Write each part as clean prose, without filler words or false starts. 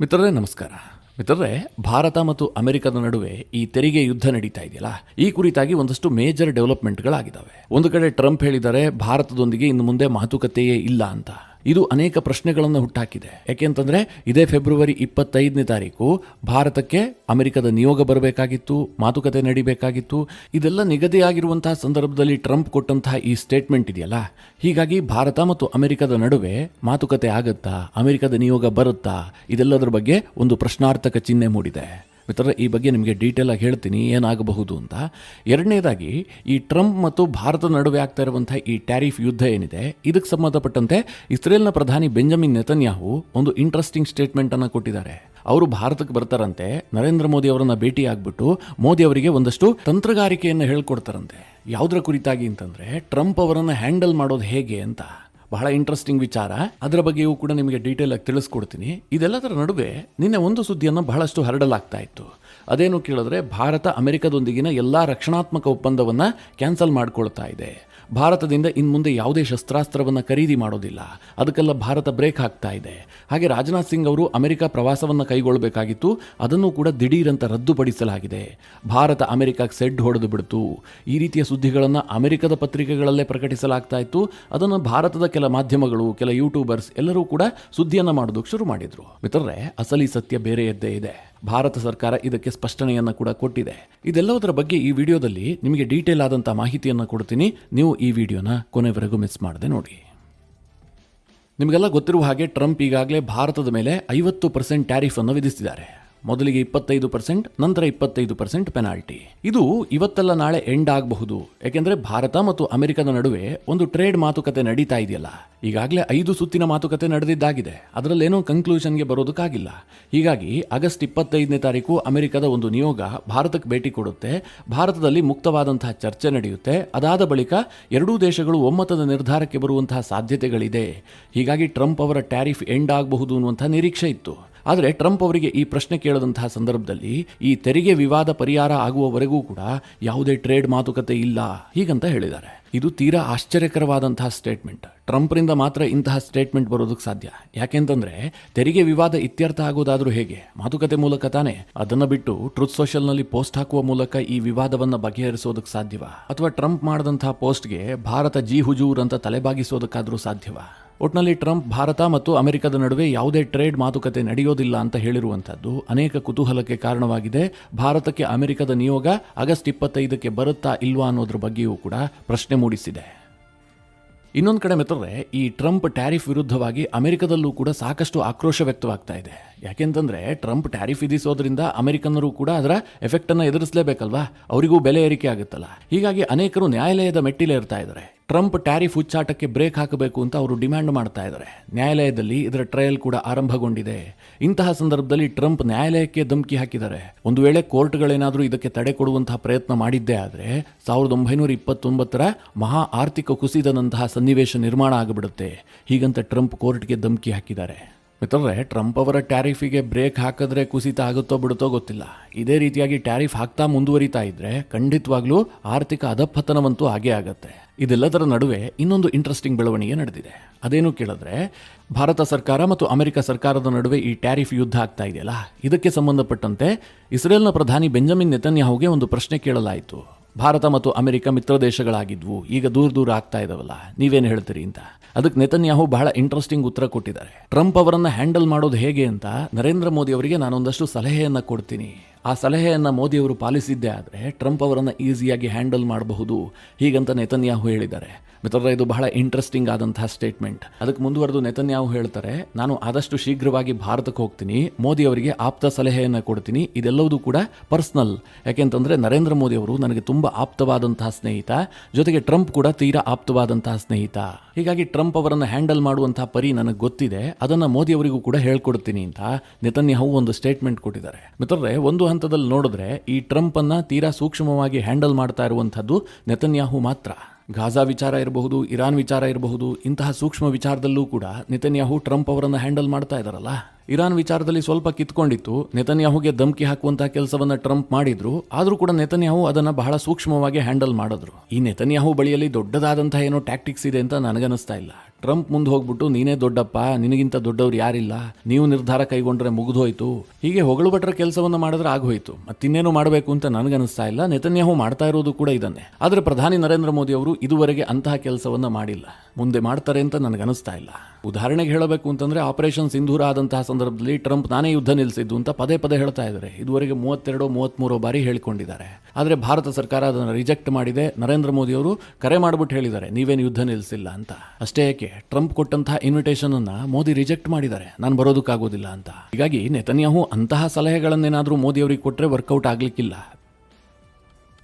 ಮಿತ್ರರೇ ನಮಸ್ಕಾರ. ಮಿತ್ರರೇ, ಭಾರತ ಮತ್ತು ಅಮೆರಿಕದ ನಡುವೆ ಈ ತೆರಿಗೆ ಯುದ್ಧ ನಡೀತಾ ಇದೆಯಲ್ಲ, ಈ ಕುರಿತಾಗಿ ಒಂದಷ್ಟು ಮೇಜರ್ ಡೆವಲಪ್ಮೆಂಟ್ಗಳಾಗಿದ್ದಾವೆ. ಒಂದು ಕಡೆ ಟ್ರಂಪ್ ಹೇಳಿದ್ದಾರೆ ಭಾರತದೊಂದಿಗೆ ಇನ್ನು ಮುಂದೆ ಮಾತುಕತೆಯೇ ಇಲ್ಲ ಅಂತ. ಇದು ಅನೇಕ ಪ್ರಶ್ನೆಗಳನ್ನು ಹುಟ್ಟಾಕಿದೆ. ಯಾಕೆಂತಂದ್ರೆ ಇದೇ ಫೆಬ್ರವರಿ 25ನೇ ತಾರೀಕು ಭಾರತಕ್ಕೆ ಅಮೆರಿಕದ ನಿಯೋಗ ಬರಬೇಕಾಗಿತ್ತು, ಮಾತುಕತೆ ನಡಿಬೇಕಾಗಿತ್ತು. ಇದೆಲ್ಲ ನಿಗದಿಯಾಗಿರುವಂತಹ ಸಂದರ್ಭದಲ್ಲಿ ಟ್ರಂಪ್ ಕೊಟ್ಟಂತಹ ಈ ಸ್ಟೇಟ್ಮೆಂಟ್ ಇದೆಯಲ್ಲ, ಹೀಗಾಗಿ ಭಾರತ ಮತ್ತು ಅಮೆರಿಕದ ನಡುವೆ ಮಾತುಕತೆ ಆಗತ್ತಾ, ಅಮೆರಿಕದ ನಿಯೋಗ ಬರುತ್ತಾ, ಇದೆಲ್ಲದರ ಬಗ್ಗೆ ಒಂದು ಪ್ರಶ್ನಾರ್ಥಕ ಚಿಹ್ನೆ ಮೂಡಿದೆ. ಮಿತ್ರರೇ, ಈ ಬಗ್ಗೆ ನಿಮಗೆ ಡೀಟೇಲ್ ಆಗಿ ಹೇಳ್ತೀನಿ ಏನಾಗಬಹುದು ಅಂತ. ಎರಡನೇದಾಗಿ, ಈ ಟ್ರಂಪ್ ಮತ್ತು ಭಾರತದ ನಡುವೆ ಆಗ್ತಾ ಇರುವಂತಹ ಈ ಟ್ಯಾರಿಫ್ ಯುದ್ಧ ಏನಿದೆ, ಇದಕ್ಕೆ ಸಂಬಂಧಪಟ್ಟಂತೆ ಇಸ್ರೇಲ್ನ ಪ್ರಧಾನಿ ಬೆಂಜಮಿನ್ ನೆತನ್ಯಾಹು ಒಂದು ಇಂಟ್ರೆಸ್ಟಿಂಗ್ ಸ್ಟೇಟ್ಮೆಂಟ್ ಅನ್ನು ಕೊಟ್ಟಿದ್ದಾರೆ. ಅವರು ಭಾರತಕ್ಕೆ ಬರ್ತಾರಂತೆ, ನರೇಂದ್ರ ಮೋದಿ ಅವರನ್ನ ಭೇಟಿ ಆಗ್ಬಿಟ್ಟು ಮೋದಿ ಅವರಿಗೆ ಒಂದಷ್ಟು ತಂತ್ರಗಾರಿಕೆಯನ್ನು ಹೇಳ್ಕೊಡ್ತಾರಂತೆ. ಯಾವುದರ ಕುರಿತಾಗಿ ಅಂತಂದ್ರೆ ಟ್ರಂಪ್ ಅವರನ್ನು ಹ್ಯಾಂಡಲ್ ಮಾಡೋದು ಹೇಗೆ ಅಂತ. ಬಹಳ ಇಂಟ್ರೆಸ್ಟಿಂಗ್ ವಿಚಾರ. ಅದರ ಬಗ್ಗೆಯೂ ಕೂಡ ನಿಮಗೆ ಡೀಟೇಲ್ ಆಗಿ ತಿಳಿಸ್ಕೊಡ್ತೀನಿ. ಇದೆಲ್ಲದರ ನಡುವೆ ನಿನ್ನೆ ಒಂದು ಸುದ್ದಿಯನ್ನು ಬಹಳಷ್ಟು ಹರಡಲಾಗ್ತಾ ಇತ್ತು. ಅದೇನು ಕೇಳಿದ್ರೆ, ಭಾರತ ಅಮೆರಿಕದೊಂದಿಗಿನ ಎಲ್ಲ ರಕ್ಷಣಾತ್ಮಕ ಒಪ್ಪಂದವನ್ನು ಕ್ಯಾನ್ಸಲ್ ಮಾಡ್ಕೊಳ್ತಾ ಇದೆ. ಭಾರತದಿಂದ ಇನ್ನು ಮುಂದೆ ಯಾವುದೇ ಶಸ್ತ್ರಾಸ್ತ್ರವನ್ನು ಖರೀದಿ ಮಾಡೋದಿಲ್ಲ, ಅದಕ್ಕೆಲ್ಲ ಭಾರತ ಬ್ರೇಕ್ ಹಾಕ್ತಾ ಇದೆ. ಹಾಗೆ ರಾಜನಾಥ್ ಸಿಂಗ್ ಅವರು ಅಮೆರಿಕ ಪ್ರವಾಸವನ್ನು ಕೈಗೊಳ್ಳಬೇಕಾಗಿತ್ತು, ಅದನ್ನು ಕೂಡ ದಿಢೀರಂತ ರದ್ದುಪಡಿಸಲಾಗಿದೆ. ಭಾರತ ಅಮೆರಿಕಕ್ಕೆ ಸೆಡ್ ಹೊಡೆದು ಬಿಡ್ತು. ಈ ರೀತಿಯ ಸುದ್ದಿಗಳನ್ನು ಅಮೆರಿಕದ ಪತ್ರಿಕೆಗಳಲ್ಲೇ ಪ್ರಕಟಿಸಲಾಗ್ತಾ ಇತ್ತು. ಅದನ್ನು ಭಾರತದ ಕೆಲ ಮಾಧ್ಯಮಗಳು, ಕೆಲ ಯೂಟ್ಯೂಬರ್ಸ್ ಎಲ್ಲರೂ ಕೂಡ ಸುದ್ದಿಯನ್ನು ಮಾಡೋದಕ್ಕೆ ಶುರು ಮಾಡಿದ್ರು. ಮಿತ್ರರೇ, ಅಸಲಿ ಸತ್ಯ ಬೇರೆಯದ್ದೇ ಇದೆ. ಭಾರತ ಸರ್ಕಾರ ಇದಕ್ಕೆ ಸ್ಪಷ್ಟನೆಯನ್ನು ಕೂಡ ಕೊಟ್ಟಿದೆ. ಇದೆಲ್ಲದರ ಬಗ್ಗೆ ಈ ವಿಡಿಯೋದಲ್ಲಿ ನಿಮಗೆ ಡೀಟೇಲ್ ಆದಂಥ ಮಾಹಿತಿಯನ್ನು ಕೊಡ್ತೀನಿ. ನೀವು ಈ ವಿಡಿಯೋನ ಕೊನೆವರೆಗೂ ಮಿಸ್ ಮಾಡದೆ ನೋಡಿ. ನಿಮಗೆಲ್ಲ ಗೊತ್ತಿರುವ ಹಾಗೆ ಟ್ರಂಪ್ ಈಗಾಗಲೇ ಭಾರತದ ಮೇಲೆ 50% ಟ್ಯಾರಿಫ್ ಅನ್ನು ವಿಧಿಸಿದ್ದಾರೆ. ಮೊದಲಿಗೆ 25%, ನಂತರ 25% ಪೆನಾಲ್ಟಿ. ಇದು ಇವತ್ತೆಲ್ಲ ನಾಳೆ ಎಂಡ್ ಆಗಬಹುದು. ಯಾಕೆಂದ್ರೆ ಭಾರತ ಮತ್ತು ಅಮೆರಿಕದ ನಡುವೆ ಒಂದು ಟ್ರೇಡ್ ಮಾತುಕತೆ ನಡೀತಾ ಇದೆಯಲ್ಲ, ಈಗಾಗಲೇ 5 ಸುತ್ತಿನ ಮಾತುಕತೆ ನಡೆದಿದ್ದಾಗಿದೆ. ಅದರಲ್ಲೇನೋ ಕನ್ಕ್ಲೂಷನ್ಗೆ ಬರೋದಕ್ಕಾಗಿಲ್ಲ. ಹೀಗಾಗಿ ಆಗಸ್ಟ್ 25ನೇ ತಾರೀಕು ಅಮೆರಿಕದ ಒಂದು ನಿಯೋಗ ಭಾರತಕ್ಕೆ ಭೇಟಿ ಕೊಡುತ್ತೆ. ಭಾರತದಲ್ಲಿ ಮುಕ್ತವಾದಂತಹ ಚರ್ಚೆ ನಡೆಯುತ್ತೆ. ಅದಾದ ಬಳಿಕ ಎರಡೂ ದೇಶಗಳು ಒಮ್ಮತದ ನಿರ್ಧಾರಕ್ಕೆ ಬರುವಂತಹ ಸಾಧ್ಯತೆಗಳಿದೆ. ಹೀಗಾಗಿ ಟ್ರಂಪ್ ಅವರ ಟ್ಯಾರಿಫ್ ಎಂಡ್ ಆಗಬಹುದು ಅನ್ನುವಂತಹ ನಿರೀಕ್ಷೆ ಇತ್ತು. ಆದರೆ ಟ್ರಂಪ್ ಅವರಿಗೆ ಈ ಪ್ರಶ್ನೆ ಕೇಳದಂತಹ ಸಂದರ್ಭದಲ್ಲಿ ಈ ತೆರಿಗೆ ವಿವಾದ ಪರಿಹಾರ ಆಗುವವರೆಗೂ ಕೂಡ ಯಾವುದೇ ಟ್ರೇಡ್ ಮಾತುಕತೆ ಇಲ್ಲ ಹೀಗಂತ ಹೇಳಿದ್ದಾರೆ. ಇದು ತೀರಾ ಆಶ್ಚರ್ಯಕರವಾದಂತಹ ಸ್ಟೇಟ್ಮೆಂಟ್. ಟ್ರಂಪ್ರಿಂದ ಮಾತ್ರ ಇಂತಹ ಸ್ಟೇಟ್ಮೆಂಟ್ ಬರೋದಕ್ಕೆ ಸಾಧ್ಯ. ಯಾಕೆಂತಂದ್ರೆ ತೆರಿಗೆ ವಿವಾದ ಇತ್ಯರ್ಥ ಆಗೋದಾದ್ರೂ ಹೇಗೆ? ಮಾತುಕತೆ ಮೂಲಕ ತಾನೆ. ಅದನ್ನ ಬಿಟ್ಟು ಟ್ರುತ್ ಸೋಷಿಯಲ್ನಲ್ಲಿ ಪೋಸ್ಟ್ ಹಾಕುವ ಮೂಲಕ ಈ ವಿವಾದವನ್ನು ಬಗೆಹರಿಸೋದಕ್ಕೆ ಸಾಧ್ಯವಾ? ಅಥವಾ ಟ್ರಂಪ್ ಮಾಡಿದಂತಹ ಪೋಸ್ಟ್ಗೆ ಭಾರತ ಜಿ ಹುಜೂರ್ ಅಂತ ತಲೆಬಾಗಿಸೋದಕ್ಕಾದ್ರೂ ಸಾಧ್ಯವಾ? ಒಟ್ನಲ್ಲಿ ಟ್ರಂಪ್ ಭಾರತ ಮತ್ತು ಅಮೆರಿಕದ ನಡುವೆ ಯಾವುದೇ ಟ್ರೇಡ್ ಮಾತುಕತೆ ನಡೆಯೋದಿಲ್ಲ ಅಂತ ಹೇಳಿರುವಂಥದ್ದು ಅನೇಕ ಕುತೂಹಲಕ್ಕೆ ಕಾರಣವಾಗಿದೆ. ಭಾರತಕ್ಕೆ ಅಮೆರಿಕದ ನಿಯೋಗ ಆಗಸ್ಟ್ 25ಕ್ಕೆ ಬರುತ್ತಾ ಇಲ್ವಾ ಅನ್ನೋದ್ರ ಬಗ್ಗೆಯೂ ಕೂಡ ಪ್ರಶ್ನೆ ಮೂಡಿಸಿದೆ. ಇನ್ನೊಂದು ಕಡೆ ಮಿತ್ರರೇ, ಈ ಟ್ರಂಪ್ ಟ್ಯಾರಿಫ್ ವಿರುದ್ಧವಾಗಿ ಅಮೆರಿಕದಲ್ಲೂ ಕೂಡ ಸಾಕಷ್ಟು ಆಕ್ರೋಶ ವ್ಯಕ್ತವಾಗ್ತಾ ಇದೆ. ಯಾಕೆಂತಂದ್ರೆ ಟ್ರಂಪ್ ಟ್ಯಾರಿಫ್ ವಿಧಿಸೋದ್ರಿಂದ ಅಮೆರಿಕನ್ನರು ಕೂಡ ಅದರ ಎಫೆಕ್ಟ್ ಅನ್ನು ಎದುರಿಸಲೇಬೇಕಲ್ವಾ, ಅವರಿಗೂ ಬೆಲೆ ಏರಿಕೆ ಆಗುತ್ತಲ್ಲ. ಹೀಗಾಗಿ ಅನೇಕರು ನ್ಯಾಯಾಲಯದ ಮೆಟ್ಟಿಲೇ ಇರ್ತಾ ಇದ್ದಾರೆ. ಟ್ರಂಪ್ ಟ್ಯಾರಿಫ್ ಹುಚ್ಚಾಟಕ್ಕೆ ಬ್ರೇಕ್ ಹಾಕಬೇಕು ಅಂತ ಅವರು ಡಿಮ್ಯಾಂಡ್ ಮಾಡ್ತಾ ಇದ್ದಾರೆ. ನ್ಯಾಯಾಲಯದಲ್ಲಿ ಇದರ ಟ್ರಯಲ್ ಕೂಡ ಆರಂಭಗೊಂಡಿದೆ. ಇಂತಹ ಸಂದರ್ಭದಲ್ಲಿ ಟ್ರಂಪ್ ನ್ಯಾಯಾಲಯಕ್ಕೆ ಧಮಕಿ ಹಾಕಿದ್ದಾರೆ. ಒಂದು ವೇಳೆ ಕೋರ್ಟ್ಗಳೇನಾದರೂ ಇದಕ್ಕೆ ತಡೆ ಕೊಡುವಂತಹ ಪ್ರಯತ್ನ ಮಾಡಿದ್ದೇ ಆದರೆ 1929ರ ಮಹಾ ಆರ್ಥಿಕ ಕುಸಿತದಂತಹ ಸನ್ನಿವೇಶ ನಿರ್ಮಾಣ ಆಗಿಬಿಡುತ್ತೆ. ಹೀಗಂತ ಟ್ರಂಪ್ ಕೋರ್ಟ್ಗೆ ಧಮಕಿ ಹಾಕಿದ್ದಾರೆ. ಮಿತ್ರರೇ, ಟ್ರಂಪ್ ಅವರ ಟ್ಯಾರಿಫಿಗೆ ಬ್ರೇಕ್ ಹಾಕಿದ್ರೆ ಕುಸಿತ ಆಗುತ್ತೋ ಬಿಡುತ್ತೋ ಗೊತ್ತಿಲ್ಲ. ಇದೇ ರೀತಿಯಾಗಿ ಟ್ಯಾರಿಫ್ ಹಾಕ್ತಾ ಮುಂದುವರಿತಾ ಇದ್ರೆ ಖಂಡಿತವಾಗ್ಲೂ ಆರ್ಥಿಕ ಅಧಪತನವಂತೂ ಆಗೇ ಆಗತ್ತೆ. ಇದೆಲ್ಲದರ ನಡುವೆ ಇನ್ನೊಂದು ಇಂಟ್ರೆಸ್ಟಿಂಗ್ ಬೆಳವಣಿಗೆ ನಡೆದಿದೆ. ಅದೇನು ಕೇಳಿದ್ರೆ, ಭಾರತ ಸರ್ಕಾರ ಮತ್ತು ಅಮೆರಿಕ ಸರ್ಕಾರದ ನಡುವೆ ಈ ಟ್ಯಾರಿಫ್ ಯುದ್ಧ ಆಗ್ತಾ ಇದೆಯಲ್ಲ, ಇದಕ್ಕೆ ಸಂಬಂಧಪಟ್ಟಂತೆ ಇಸ್ರೇಲ್ನ ಪ್ರಧಾನಿ ಬೆಂಜಮಿನ್ ನೆತನ್ಯಾಹುಗೆ ಒಂದು ಪ್ರಶ್ನೆ ಕೇಳಲಾಯಿತು. ಭಾರತ ಮತ್ತು ಅಮೆರಿಕ ಮಿತ್ರ ದೇಶಗಳಾಗಿದ್ವು, ಈಗ ದೂರ ಆಗ್ತಾ ಇದಾವಲ್ಲ, ನೀವೇನು ಹೇಳ್ತೀರಿ ಅಂತ. ಅದಕ್ಕೆ ನೆತನ್ಯಾಹು ಬಹಳ ಇಂಟ್ರೆಸ್ಟಿಂಗ್ ಉತ್ತರ ಕೊಟ್ಟಿದ್ದಾರೆ. ಟ್ರಂಪ್ ಅವರನ್ನ ಹ್ಯಾಂಡಲ್ ಮಾಡೋದು ಹೇಗೆ ಅಂತ ನರೇಂದ್ರ ಮೋದಿ ಅವರಿಗೆ ನಾನೊಂದಷ್ಟು ಸಲಹೆಯನ್ನು ಕೊಡ್ತೀನಿ. ಆ ಸಲಹೆಯನ್ನು ಮೋದಿಯವರು ಪಾಲಿಸಿದ್ದೇ ಆದರೆ ಟ್ರಂಪ್ ಅವರನ್ನು ಈಸಿಯಾಗಿ ಹ್ಯಾಂಡಲ್ ಮಾಡಬಹುದು ಹೀಗಂತ ನೆತನ್ಯಾಹು ಹೇಳಿದ್ದಾರೆ. ಮಿತ್ರರೇ, ಇದು ಬಹಳ ಇಂಟ್ರೆಸ್ಟಿಂಗ್ ಆದಂತಹ ಸ್ಟೇಟ್ಮೆಂಟ್. ಅದಕ್ಕೆ ಮುಂದುವರೆದು ನೆತನ್ಯಾಹು ಹೇಳ್ತಾರೆ, ನಾನು ಆದಷ್ಟು ಶೀಘ್ರವಾಗಿ ಭಾರತಕ್ಕೆ ಹೋಗ್ತೀನಿ, ಮೋದಿ ಅವರಿಗೆ ಆಪ್ತ ಸಲಹೆಯನ್ನು ಕೊಡ್ತೀನಿ. ಇದೆಲ್ಲವೂ ಕೂಡ ಪರ್ಸನಲ್. ಯಾಕೆಂತಂದ್ರೆ ನರೇಂದ್ರ ಮೋದಿ ಅವರು ನನಗೆ ತುಂಬಾ ಆಪ್ತವಾದಂತಹ ಸ್ನೇಹಿತ, ಜೊತೆಗೆ ಟ್ರಂಪ್ ಕೂಡ ತೀರಾ ಆಪ್ತವಾದಂತಹ ಸ್ನೇಹಿತ. ಹೀಗಾಗಿ ಟ್ರಂಪ್ ಅವರನ್ನು ಹ್ಯಾಂಡಲ್ ಮಾಡುವಂತಹ ಪರಿ ನನಗೆ ಗೊತ್ತಿದೆ, ಅದನ್ನು ಮೋದಿ ಅವರಿಗೂ ಕೂಡ ಹೇಳ್ಕೊಡ್ತೀನಿ ಅಂತ ನೆತನ್ಯಾಹು ಒಂದು ಸ್ಟೇಟ್ಮೆಂಟ್ ಕೊಟ್ಟಿದ್ದಾರೆ. ಮಿತ್ರರೇ, ಒಂದು ಹಂತದಲ್ಲಿ ನೋಡಿದ್ರೆ ಈ ಟ್ರಂಪ್ ಅನ್ನ ತೀರಾ ಸೂಕ್ಷ್ಮವಾಗಿ ಹ್ಯಾಂಡಲ್ ಮಾಡ್ತಾ ಇರುವಂತಹದ್ದು ನೆತನ್ಯಾಹು ಮಾತ್ರ. ಗಾಜಾ ವಿಚಾರ ಇರಬಹುದು, ಇರಾನ್ ವಿಚಾರ ಇರಬಹುದು, ಇಂತಹ ಸೂಕ್ಷ್ಮ ವಿಚಾರದಲ್ಲೂ ಕೂಡ ನೆತನ್ಯಾಹು ಟ್ರಂಪ್ ಅವರನ್ನು ಹ್ಯಾಂಡಲ್ ಮಾಡ್ತಾ ಇದ್ದಾರಲ್ಲ. ಇರಾನ್ ವಿಚಾರದಲ್ಲಿ ಸ್ವಲ್ಪ ಕಿತ್ಕೊಂಡಿತ್ತು. ನೆತನ್ಯಾಹುಗೆ ಧಮಕಿ ಹಾಕುವಂತಹ ಕೆಲಸವನ್ನ ಟ್ರಂಪ್ ಮಾಡಿದ್ರು. ಆದ್ರೂ ಕೂಡ ನೆತನ್ಯಾಹು ಅದನ್ನ ಬಹಳ ಸೂಕ್ಷ್ಮವಾಗಿ ಹ್ಯಾಂಡಲ್ ಮಾಡಿದ್ರು. ಈ ನೆತನ್ಯಾಹು ಬಳಿಯಲ್ಲಿ ದೊಡ್ಡದಾದಂತಹ ಏನೋ ಟ್ಯಾಕ್ಟಿಕ್ಸ್ ಇದೆ ಅಂತ ನನಗನ್ನಿಸ್ತಾ ಇಲ್ಲ. ಟ್ರಂಪ್ ಮುಂದೆ ಹೋಗ್ಬಿಟ್ಟು ನೀನೇ ದೊಡ್ಡಪ್ಪ, ನಿನಗಿಂತ ದೊಡ್ಡವ್ರು ಯಾರಿಲ್ಲ, ನೀವು ನಿರ್ಧಾರ ಕೈಗೊಂಡ್ರೆ ಮುಗಿದೋಯ್ತು, ಹೀಗೆ ಹೊಗಳು ಭಟ್ರ ಕೆಲಸವನ್ನ ಮಾಡಿದ್ರೆ ಆಗೋಯ್ತು. ಮತ್ತಿನ್ನೇನು ಮಾಡಬೇಕು ಅಂತ ನನಗನ್ನಿಸ್ತಾ ಇಲ್ಲ. ನೆತನ್ಯಾಹು ಮಾಡ್ತಾ ಇರೋದು ಕೂಡ ಇದನ್ನೇ. ಆದ್ರೆ ಪ್ರಧಾನಿ ನರೇಂದ್ರ ಮೋದಿ ಅವರು ಇದುವರೆಗೆ ಅಂತಹ ಕೆಲಸವನ್ನ ಮಾಡಿಲ್ಲ, ಮುಂದೆ ಮಾಡ್ತಾರೆ ಅಂತ ನನಗನ್ನಿಸ್ತಾ ಇಲ್ಲ. ಉದಾಹರಣೆಗೆ ಹೇಳಬೇಕು ಅಂತಂದ್ರೆ ಆಪರೇಷನ್ ಸಿಂಧೂರ ಆದಂತಹ ಸಂದರ್ಭದಲ್ಲಿ ಟ್ರಂಪ್ ನಾನೇ ಯುದ್ಧ ನಿಲ್ಲಿಸಿದ್ದು ಅಂತ ಪದೇ ಪದೇ ಹೇಳ್ತಾ ಇದ್ದಾರೆ. ಇದುವರೆಗೆ 32-33 ಬಾರಿ ಹೇಳಿಕೊಂಡಿದ್ದಾರೆ. ಆದರೆ ಭಾರತ ಸರ್ಕಾರ ಅದನ್ನು ರಿಜೆಕ್ಟ್ ಮಾಡಿದೆ. ನರೇಂದ್ರ ಮೋದಿ ಅವರು ಕರೆ ಮಾಡಿಬಿಟ್ಟು ಹೇಳಿದ್ದಾರೆ ನೀವೇನು ಯುದ್ಧ ನಿಲ್ಲಿಸಿಲ್ಲ ಅಂತ. ಅಷ್ಟೇ ಯಾಕೆ, ಟ್ರಂಪ್ ಕೊಟ್ಟಂತಹ ಇನ್ವಿಟೇಷನ್ ಅನ್ನ ಮೋದಿ ರಿಜೆಕ್ಟ್ ಮಾಡಿದ್ದಾರೆ, ನಾನು ಬರೋದಕ್ಕಾಗೋದಿಲ್ಲ ಅಂತ. ಹೀಗಾಗಿ ನೆತನ್ಯಾಹು ಅಂತಹ ಸಲಹೆಗಳನ್ನೇನಾದರೂ ಮೋದಿ ಅವರಿಗೆ ಕೊಟ್ಟರೆ ವರ್ಕೌಟ್ ಆಗ್ಲಿಕ್ಕಿಲ್ಲ.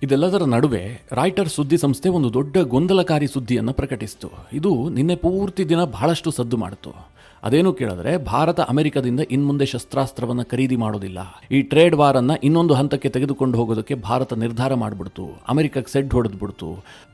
ಇದೆಲ್ಲದರ ನಡುವೆ ರಾಯ್ಟರ್ ಸುದ್ದಿ ಸಂಸ್ಥೆ ಒಂದು ದೊಡ್ಡ ಗೊಂದಲಕಾರಿ ಸುದ್ದಿಯನ್ನು ಪ್ರಕಟಿಸಿತು. ಇದು ನಿನ್ನೆ ಪೂರ್ತಿ ದಿನ ಬಹಳಷ್ಟು ಸದ್ದು ಮಾಡಿತು. ಅದೇನು ಕೇಳಿದ್ರೆ, ಭಾರತ ಅಮೆರಿಕದಿಂದ ಇನ್ಮುಂದೆ ಶಸ್ತ್ರಾಸ್ತ್ರವನ್ನು ಖರೀದಿ ಮಾಡೋದಿಲ್ಲ, ಈ ಟ್ರೇಡ್ ವಾರ್ ಅನ್ನ ಇನ್ನೊಂದು ಹಂತಕ್ಕೆ ತೆಗೆದುಕೊಂಡು ಹೋಗೋದಕ್ಕೆ ಭಾರತ ನಿರ್ಧಾರ ಮಾಡಿಬಿಡ್ತು, ಅಮೆರಿಕಕ್ಕೆ ಸೆಡ್ ಹೊಡೆದ್ಬಿಡ್ತು.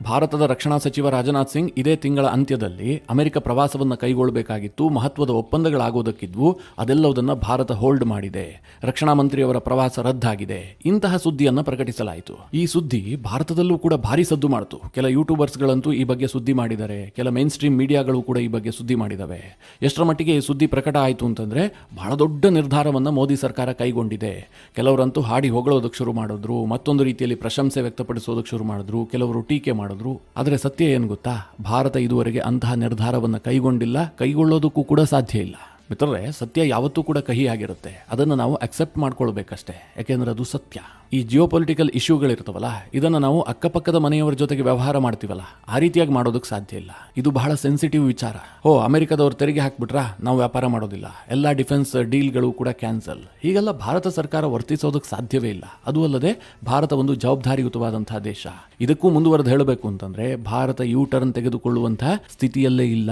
ಭಾರತದ ರಕ್ಷಣಾ ಸಚಿವ ರಾಜನಾಥ್ ಸಿಂಗ್ ಇದೇ ತಿಂಗಳ ಅಂತ್ಯದಲ್ಲಿ ಅಮೆರಿಕ ಪ್ರವಾಸವನ್ನು ಕೈಗೊಳ್ಳಬೇಕಾಗಿತ್ತು. ಮಹತ್ವದ ಒಪ್ಪಂದಗಳಾಗೋದಕ್ಕಿದ್ವು, ಅದೆಲ್ಲವುದನ್ನು ಭಾರತ ಹೋಲ್ಡ್ ಮಾಡಿದೆ. ರಕ್ಷಣಾ ಮಂತ್ರಿಯವರ ಪ್ರವಾಸ ರದ್ದಾಗಿದೆ. ಇಂತಹ ಸುದ್ದಿಯನ್ನು ಪ್ರಕಟಿಸಲಾಯಿತು. ಈ ಸುದ್ದಿ ಭಾರತದಲ್ಲೂ ಕೂಡ ಭಾರಿ ಸದ್ದು ಮಾಡಿತು. ಕೆಲ ಯೂಟ್ಯೂಬರ್ಸ್ಗಳಂತೂ ಈ ಬಗ್ಗೆ ಸುದ್ದಿ ಮಾಡಿದ್ದಾರೆ, ಕೆಲ ಮೈನ್ ಸ್ಟ್ರೀಮ್ ಮೀಡಿಯಾಗಳು ಕೂಡ ಈ ಬಗ್ಗೆ ಸುದ್ದಿ ಮಾಡಿದವೆ. ಎಷ್ಟರ ಮಟ್ಟಿಗೆ ಈ ಸುದ್ದಿ ಪ್ರಕಟ ಆಯಿತು ಅಂತಂದ್ರೆ, ಬಹಳ ದೊಡ್ಡ ನಿರ್ಧಾರವನ್ನು ಮೋದಿ ಸರ್ಕಾರ ಕೈಗೊಂಡಿದೆ. ಕೆಲವರಂತೂ ಹಾಡಿ ಹೊಗಳೋದಕ್ಕೆ ಶುರು ಮಾಡಿದ್ರು, ಮತ್ತೊಂದು ರೀತಿಯಲ್ಲಿ ಪ್ರಶಂಸೆ ವ್ಯಕ್ತಪಡಿಸೋದಕ್ಕೆ ಶುರು ಮಾಡಿದ್ರು, ಕೆಲವರು ಟೀಕೆ ಮಾಡಿದ್ರು. ಆದರೆ ಸತ್ಯ ಏನು ಗೊತ್ತಾ, ಭಾರತ ಇದುವರೆಗೆ ಅಂತಹ ನಿರ್ಧಾರವನ್ನು ಕೈಗೊಂಡಿಲ್ಲ, ಕೈಗೊಳ್ಳೋದಕ್ಕೂ ಕೂಡ ಸಾಧ್ಯ ಇಲ್ಲ. ಮಿತ್ರರೇ, ಸತ್ಯ ಯಾವತ್ತೂ ಕೂಡ ಕಹಿಯಾಗಿರುತ್ತೆ. ಅದನ್ನು ನಾವು ಅಕ್ಸೆಪ್ಟ್ ಮಾಡ್ಕೊಳ್ಬೇಕಷ್ಟೇ, ಯಾಕೆಂದ್ರೆ ಅದು ಸತ್ಯ. ಈ ಜಿಯೋಪೊಲಿಟಿಕಲ್ ಇಶ್ಯೂಗಳಿರ್ತಾವಲ್ಲ, ಇದನ್ನು ನಾವು ಅಕ್ಕಪಕ್ಕದ ಮನೆಯವರ ಜೊತೆಗೆ ವ್ಯವಹಾರ ಮಾಡ್ತೀವಲ್ಲ, ಆ ರೀತಿಯಾಗಿ ಮಾಡೋದಕ್ಕೆ ಸಾಧ್ಯ ಇಲ್ಲ. ಇದು ಬಹಳ ಸೆನ್ಸಿಟಿವ್ ವಿಚಾರ. ಅಮೆರಿಕದವರು ತೆರಿಗೆ ಹಾಕ್ಬಿಟ್ರಾ, ನಾವು ವ್ಯಾಪಾರ ಮಾಡೋದಿಲ್ಲ, ಎಲ್ಲ ಡಿಫೆನ್ಸ್ ಡೀಲ್ಗಳು ಕೂಡ ಕ್ಯಾನ್ಸಲ್, ಹೀಗೆಲ್ಲ ಭಾರತ ಸರ್ಕಾರ ವರ್ತಿಸೋದಕ್ಕೆ ಸಾಧ್ಯವೇ ಇಲ್ಲ. ಅದು ಅಲ್ಲದೆ ಭಾರತ ಒಂದು ಜವಾಬ್ದಾರಿಯುತವಾದಂತಹ ದೇಶ. ಇದಕ್ಕೂ ಮುಂದುವರೆದು ಹೇಳಬೇಕು ಅಂತಂದ್ರೆ, ಭಾರತ ಯೂ ಟರ್ನ್ ತೆಗೆದುಕೊಳ್ಳುವಂತಹ ಸ್ಥಿತಿಯಲ್ಲೇ ಇಲ್ಲ.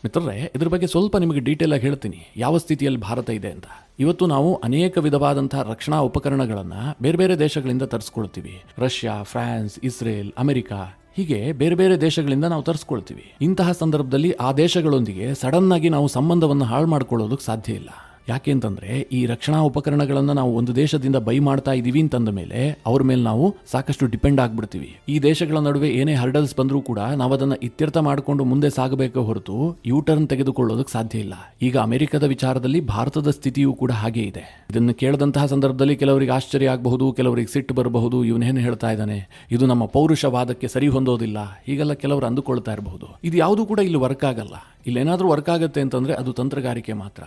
ಮಿತ್ರರೇ, ಇದ್ರ ಬಗ್ಗೆ ಸ್ವಲ್ಪ ನಿಮಗೆ ಡೀಟೇಲ್ ಆಗಿ ಹೇಳ್ತೀನಿ, ಯಾವ ಸ್ಥಿತಿಯಲ್ಲಿ ಭಾರತ ಇದೆ ಅಂತ. ಇವತ್ತು ನಾವು ಅನೇಕ ವಿಧವಾದಂತಹ ರಕ್ಷಣಾ ಉಪಕರಣಗಳನ್ನು ಬೇರೆ ಬೇರೆ ದೇಶಗಳಿಂದ ತರಿಸ್ಕೊಳ್ತೀವಿ. ರಷ್ಯಾ, ಫ್ರಾನ್ಸ್, ಇಸ್ರೇಲ್, ಅಮೆರಿಕ, ಹೀಗೆ ಬೇರೆ ಬೇರೆ ದೇಶಗಳಿಂದ ನಾವು ತರಿಸ್ಕೊಳ್ತೀವಿ. ಇಂತಹ ಸಂದರ್ಭದಲ್ಲಿ ಆ ದೇಶಗಳೊಂದಿಗೆ ಸಡನ್ ಆಗಿ ನಾವು ಸಂಬಂಧವನ್ನು ಹಾಳು ಮಾಡ್ಕೊಳ್ಳೋದಕ್ಕೆ ಸಾಧ್ಯ ಇಲ್ಲ. ಯಾಕೆ ಅಂತಂದ್ರೆ, ಈ ರಕ್ಷಣಾ ಉಪಕರಣಗಳನ್ನು ನಾವು ಒಂದು ದೇಶದಿಂದ ಬೈ ಮಾಡ್ತಾ ಇದೀವಿ ಅಂತಂದ ಮೇಲೆ ಅವ್ರ ಮೇಲೆ ನಾವು ಸಾಕಷ್ಟು ಡಿಪೆಂಡ್ ಆಗ್ಬಿಡ್ತೀವಿ. ಈ ದೇಶಗಳ ನಡುವೆ ಏನೇ ಹರ್ಡಲ್ಸ್ ಬಂದರೂ ಕೂಡ ನಾವು ಅದನ್ನ ಇತ್ಯರ್ಥ ಮಾಡಿಕೊಂಡು ಮುಂದೆ ಸಾಗಬೇಕೇ ಹೊರತು ಯೂ ಟರ್ನ್ ತೆಗೆದುಕೊಳ್ಳೋದಕ್ಕೆ ಸಾಧ್ಯ ಇಲ್ಲ. ಈಗ ಅಮೆರಿಕದ ವಿಚಾರದಲ್ಲಿ ಭಾರತದ ಸ್ಥಿತಿಯೂ ಕೂಡ ಹಾಗೆ ಇದೆ. ಇದನ್ನು ಕೇಳಿದಂತಹ ಸಂದರ್ಭದಲ್ಲಿ ಕೆಲವರಿಗೆ ಆಶ್ಚರ್ಯ ಆಗಬಹುದು, ಕೆಲವರಿಗೆ ಸಿಟ್ಟು ಬರಬಹುದು. ಇವನೇನು ಹೇಳ್ತಾ ಇದ್ದಾನೆ, ಇದು ನಮ್ಮ ಪೌರುಷವಾದಕ್ಕೆ ಸರಿ ಹೊಂದೋದಿಲ್ಲ, ಹೀಗೆಲ್ಲ ಕೆಲವರು ಅಂದುಕೊಳ್ತಾ ಇರಬಹುದು. ಇದು ಯಾವುದೂ ಕೂಡ ಇಲ್ಲಿ ವರ್ಕ್ ಆಗಲ್ಲ. ಇಲ್ಲೇನಾದ್ರೂ ವರ್ಕ್ ಆಗುತ್ತೆ ಅಂತಂದ್ರೆ ಅದು ತಂತ್ರಗಾರಿಕೆ ಮಾತ್ರ.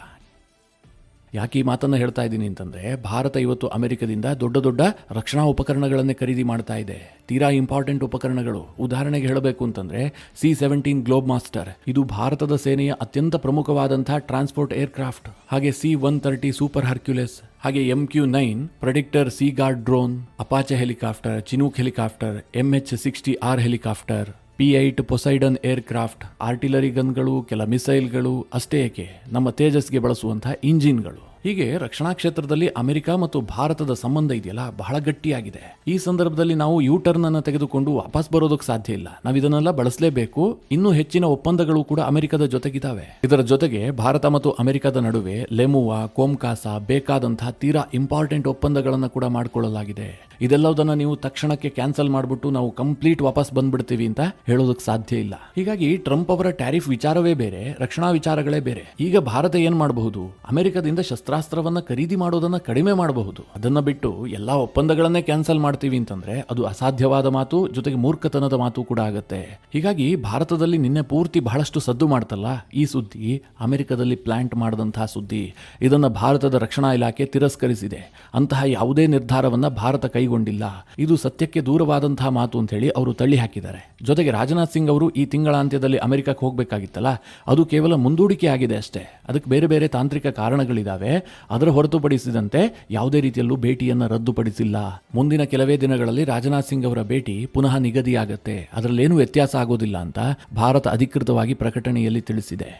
ಯಾಕೆ ಈ ಮಾತನ್ನು ಹೇಳ್ತಾ ಇದ್ದೀನಿ ಅಂತಂದ್ರೆ, ಭಾರತ ಇವತ್ತು ಅಮೆರಿಕದಿಂದ ದೊಡ್ಡ ದೊಡ್ಡ ರಕ್ಷಣಾ ಉಪಕರಣಗಳನ್ನೇ ಖರೀದಿ ಮಾಡ್ತಾ ಇದೆ. ತೀರಾ ಇಂಪಾರ್ಟೆಂಟ್ ಉಪಕರಣಗಳು. ಉದಾಹರಣೆಗೆ ಹೇಳಬೇಕು ಅಂತಂದ್ರೆ, C-17 ಗ್ಲೋಬ್ ಮಾಸ್ಟರ್, ಇದು ಭಾರತದ ಸೇನೆಯ ಅತ್ಯಂತ ಪ್ರಮುಖವಾದಂತಹ ಟ್ರಾನ್ಸ್ಪೋರ್ಟ್ ಏರ್ಕ್ರಾಫ್ಟ್. ಹಾಗೆ C-130 ಸೂಪರ್ ಹರ್ಕ್ಯುಲೆಸ್, ಹಾಗೆ MQ-9 Predictor Sea Guard drone, Apache helicopter, Chinook helicopter, MH-60R helicopter, P-8 Poseidon aircraft, artillery ಗನ್ಗಳು, ಕೆಲ ಮಿಸೈಲ್ಗಳು, ಅಷ್ಟೇ ಏಕೆ ನಮ್ಮ ತೇಜಸ್ಗೆ ಬಳಸುವಂತಹ ಇಂಜಿನ್ಗಳು. ಹೀಗೆ ರಕ್ಷಣಾ ಕ್ಷೇತ್ರದಲ್ಲಿ ಅಮೆರಿಕ ಮತ್ತು ಭಾರತದ ಸಂಬಂಧ ಇದೆಯಲ್ಲ, ಬಹಳ ಗಟ್ಟಿಯಾಗಿದೆ. ಈ ಸಂದರ್ಭದಲ್ಲಿ ನಾವು ಯೂ ಟರ್ನ್ ಅನ್ನು ತೆಗೆದುಕೊಂಡು ವಾಪಸ್ ಬರೋದಕ್ಕೆ ಸಾಧ್ಯ ಇಲ್ಲ. ನಾವು ಇದನ್ನೆಲ್ಲ ಬಳಸಲೇಬೇಕು. ಇನ್ನೂ ಹೆಚ್ಚಿನ ಒಪ್ಪಂದಗಳು ಕೂಡ ಅಮೆರಿಕದ ಜೊತೆಗಿದ್ದಾವೆ. ಇದರ ಜೊತೆಗೆ ಭಾರತ ಮತ್ತು ಅಮೆರಿಕದ ನಡುವೆ ಲೆಮುವಾ, ಕೋಮ್ಕಾಸ ಬೇಕಾದಂತಹ ತೀರಾ ಇಂಪಾರ್ಟೆಂಟ್ ಒಪ್ಪಂದಗಳನ್ನು ಕೂಡ ಮಾಡಿಕೊಳ್ಳಲಾಗಿದೆ. ಇದೆಲ್ಲದನ್ನ ನೀವು ತಕ್ಷಣಕ್ಕೆ ಕ್ಯಾನ್ಸಲ್ ಮಾಡಿಬಿಟ್ಟು ನಾವು ಕಂಪ್ಲೀಟ್ ವಾಪಸ್ ಬಂದ್ಬಿಡ್ತೀವಿ ಅಂತ ಹೇಳೋದಕ್ಕೆ ಸಾಧ್ಯ ಇಲ್ಲ. ಹೀಗಾಗಿ ಟ್ರಂಪ್ ಅವರ ಟ್ಯಾರಿಫ್ ವಿಚಾರವೇ ಬೇರೆ, ರಕ್ಷಣಾ ವಿಚಾರಗಳೇ ಬೇರೆ. ಈಗ ಭಾರತ ಏನ್ ಮಾಡಬಹುದು, ಅಮೆರಿಕದಿಂದ ಶಸ್ತ್ರಾಸ್ತ್ರವನ್ನ ಖರೀದಿ ಮಾಡೋದನ್ನ ಕಡಿಮೆ ಮಾಡಬಹುದು. ಅದನ್ನ ಬಿಟ್ಟು ಎಲ್ಲಾ ಒಪ್ಪಂದಗಳನ್ನೇ ಕ್ಯಾನ್ಸಲ್ ಮಾಡ್ತೀವಿ ಅಂತಂದ್ರೆ ಅದು ಅಸಾಧ್ಯವಾದ ಮಾತು, ಜೊತೆಗೆ ಮೂರ್ಖತನದ ಮಾತು ಕೂಡ ಆಗುತ್ತೆ. ಹೀಗಾಗಿ ಭಾರತದಲ್ಲಿ ನಿನ್ನೆ ಪೂರ್ತಿ ಬಹಳಷ್ಟು ಸದ್ದು ಮಾಡ್ತಲ್ಲ ಈ ಸುದ್ದಿ, ಅಮೆರಿಕದಲ್ಲಿ ಪ್ಲಾಂಟ್ ಮಾಡಿದಂತಹ ಸುದ್ದಿ. ಇದನ್ನ ಭಾರತದ ರಕ್ಷಣಾ ಇಲಾಖೆ ತಿರಸ್ಕರಿಸಿದೆ. ಅಂತಹ ಯಾವುದೇ ನಿರ್ಧಾರವನ್ನ ಭಾರತ ಕೈಗೊಂಡಿಲ್ಲ. ಇದು ಸತ್ಯಕ್ಕೆ ದೂರವಾದಂತಹ ಮಾತು ಅಂತ ಹೇಳಿ ಅವರು ತಳ್ಳಿ ಹಾಕಿದ್ದಾರೆ. ಜೊತೆಗೆ ರಾಜನಾಥ್ ಸಿಂಗ್ ಅವರು ಈ ತಿಂಗಳ ಅಂತ್ಯದಲ್ಲಿ ಅಮೆರಿಕಕ್ಕೆ ಹೋಗಬೇಕಾಗಿತ್ತಲ್ಲ, ಅದು ಕೇವಲ ಮುಂದೂಡಿಕೆ ಆಗಿದೆ ಅಷ್ಟೇ. ಅದಕ್ಕೆ ಬೇರೆ ಬೇರೆ ತಾಂತ್ರಿಕ ಕಾರಣಗಳಿದಾವೆ. ಅದರ ಹೊರತುಪಡಿಸಿದಂತೆ ಯಾವುದೇ ರೀತಿಯಲ್ಲೂ ಭೇಟಿಯನ್ನು ರದ್ದುಪಡಿಸಿಲ್ಲ. ಮುಂದಿನ ಕೆಲವೇ ದಿನಗಳಲ್ಲಿ ರಾಜನಾಥ್ ಸಿಂಗ್ ಅವರ ಭೇಟಿ ಪುನಃ ನಿಗದಿಯಾಗುತ್ತೆ. ಅದರಲ್ಲೇನೂ ವ್ಯತ್ಯಾಸ ಆಗೋದಿಲ್ಲ ಅಂತ ಭಾರತ ಅಧಿಕೃತವಾಗಿ ಪ್ರಕಟಣೆಯಲ್ಲಿ ತಿಳಿಸಿದೆ.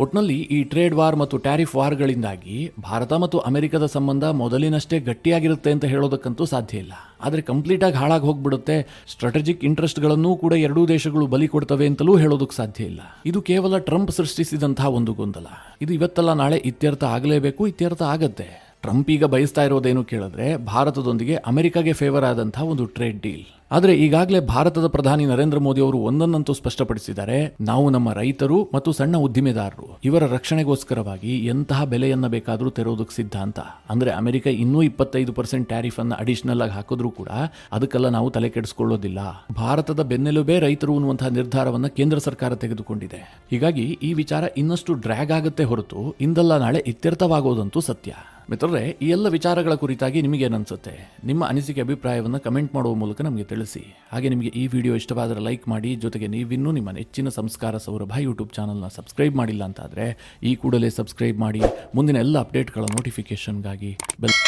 ಒಟ್ನಲ್ಲಿ ಈ ಟ್ರೇಡ್ ವಾರ್ ಮತ್ತು ಟ್ಯಾರಿಫ್ ವಾರ್ಗಳಿಂದಾಗಿ ಭಾರತ ಮತ್ತು ಅಮೆರಿಕದ ಸಂಬಂಧ ಮೊದಲಿನಷ್ಟೇ ಗಟ್ಟಿಯಾಗಿರುತ್ತೆ ಅಂತ ಹೇಳೋದಕ್ಕಂತೂ ಸಾಧ್ಯ ಇಲ್ಲ. ಆದರೆ ಕಂಪ್ಲೀಟ್ ಆಗಿ ಹಾಳಾಗಿ ಹೋಗ್ಬಿಡುತ್ತೆ, ಸ್ಟ್ರಾಟಜಿಕ್ ಇಂಟ್ರೆಸ್ಟ್ಗಳನ್ನೂ ಕೂಡ ಎರಡೂ ದೇಶಗಳು ಬಲಿ ಕೊಡ್ತವೆ ಅಂತಲೂ ಹೇಳೋದಕ್ಕೆ ಸಾಧ್ಯ ಇಲ್ಲ. ಇದು ಕೇವಲ ಟ್ರಂಪ್ ಸೃಷ್ಟಿಸಿದಂತಹ ಒಂದು ಗೊಂದಲ. ಇದು ಇವತ್ತಲ್ಲ ನಾಳೆ ಇತ್ಯರ್ಥ ಆಗಲೇಬೇಕು, ಇತ್ಯರ್ಥ ಆಗತ್ತೆ. ಟ್ರಂಪ್ ಈಗ ಬಯಸ್ತಾ ಇರೋದೇನು ಕೇಳಿದ್ರೆ ಭಾರತದೊಂದಿಗೆ ಅಮೆರಿಕಾಗೆ ಫೇವರ್ ಆದಂತಹ ಒಂದು ಟ್ರೇಡ್ ಡೀಲ್. ಆದರೆ ಈಗಾಗಲೇ ಭಾರತದ ಪ್ರಧಾನಿ ನರೇಂದ್ರ ಮೋದಿ ಅವರು ಒಂದನ್ನಂತೂ ಸ್ಪಷ್ಟಪಡಿಸಿದ್ದಾರೆ, ನಾವು ನಮ್ಮ ರೈತರು ಮತ್ತು ಸಣ್ಣ ಉದ್ದಿಮೆದಾರರು ಇವರ ರಕ್ಷಣೆಗೋಸ್ಕರವಾಗಿ ಎಂತಹ ಬೆಲೆಯನ್ನ ಬೇಕಾದರೂ ತೆರೋದಕ್ಕೆ ಸಿದ್ಧ ಅಂತ. ಅಂದ್ರೆ ಅಮೆರಿಕ ಇನ್ನೂ 25% ಟ್ಯಾರಿಫ್ ಅನ್ನ ಅಡಿಷನಲ್ ಆಗಿ ಹಾಕಿದ್ರೂ ಕೂಡ ಅದಕ್ಕೆಲ್ಲ ನಾವು ತಲೆ ಕೆಡಿಸ್ಕೊಳ್ಳೋದಿಲ್ಲ. ಭಾರತದ ಬೆನ್ನೆಲುಬೇ ರೈತರು ಅನ್ನುವಂತಹ ನಿರ್ಧಾರವನ್ನ ಕೇಂದ್ರ ಸರ್ಕಾರ ತೆಗೆದುಕೊಂಡಿದೆ. ಹೀಗಾಗಿ ಈ ವಿಚಾರ ಇನ್ನಷ್ಟು ಡ್ರ್ಯಾಗ್ ಆಗುತ್ತೆ ಹೊರತು ಇಂದಲ್ಲ ನಾಳೆ ಇತ್ಯರ್ಥವಾಗೋದಂತೂ ಸತ್ಯ. ಮಿತ್ರರೇ, ಈ ಎಲ್ಲ ವಿಚಾರಗಳ ಕುರಿತಾಗಿ ನಿಮಗೇನನ್ಸುತ್ತೆ? ನಿಮ್ಮ ಅನಿಸಿಕೆ ಅಭಿಪ್ರಾಯವನ್ನು ಕಮೆಂಟ್ ಮಾಡುವ ಮೂಲಕ ನಮಗೆ ತಿಳಿಸಿ. ಹಾಗೆ ನಿಮಗೆ ಈ ವಿಡಿಯೋ ಇಷ್ಟವಾದರೆ ಲೈಕ್ ಮಾಡಿ. ಜೊತೆಗೆ ನೀವಿನ್ನೂ ನಿಮ್ಮ ನೆಚ್ಚಿನ ಸಂಸ್ಕಾರ ಸೌರಭ ಯೂಟ್ಯೂಬ್ ಚಾನಲ್ನ ಸಬ್ಸ್ಕ್ರೈಬ್ ಮಾಡಿಲ್ಲ ಅಂತಾದರೆ ಈ ಕೂಡಲೇ ಸಬ್ಸ್ಕ್ರೈಬ್ ಮಾಡಿ. ಮುಂದಿನ ಎಲ್ಲ ಅಪ್ಡೇಟ್ಗಳ ನೋಟಿಫಿಕೇಷನ್ಗಾಗಿ ಬೆಲ್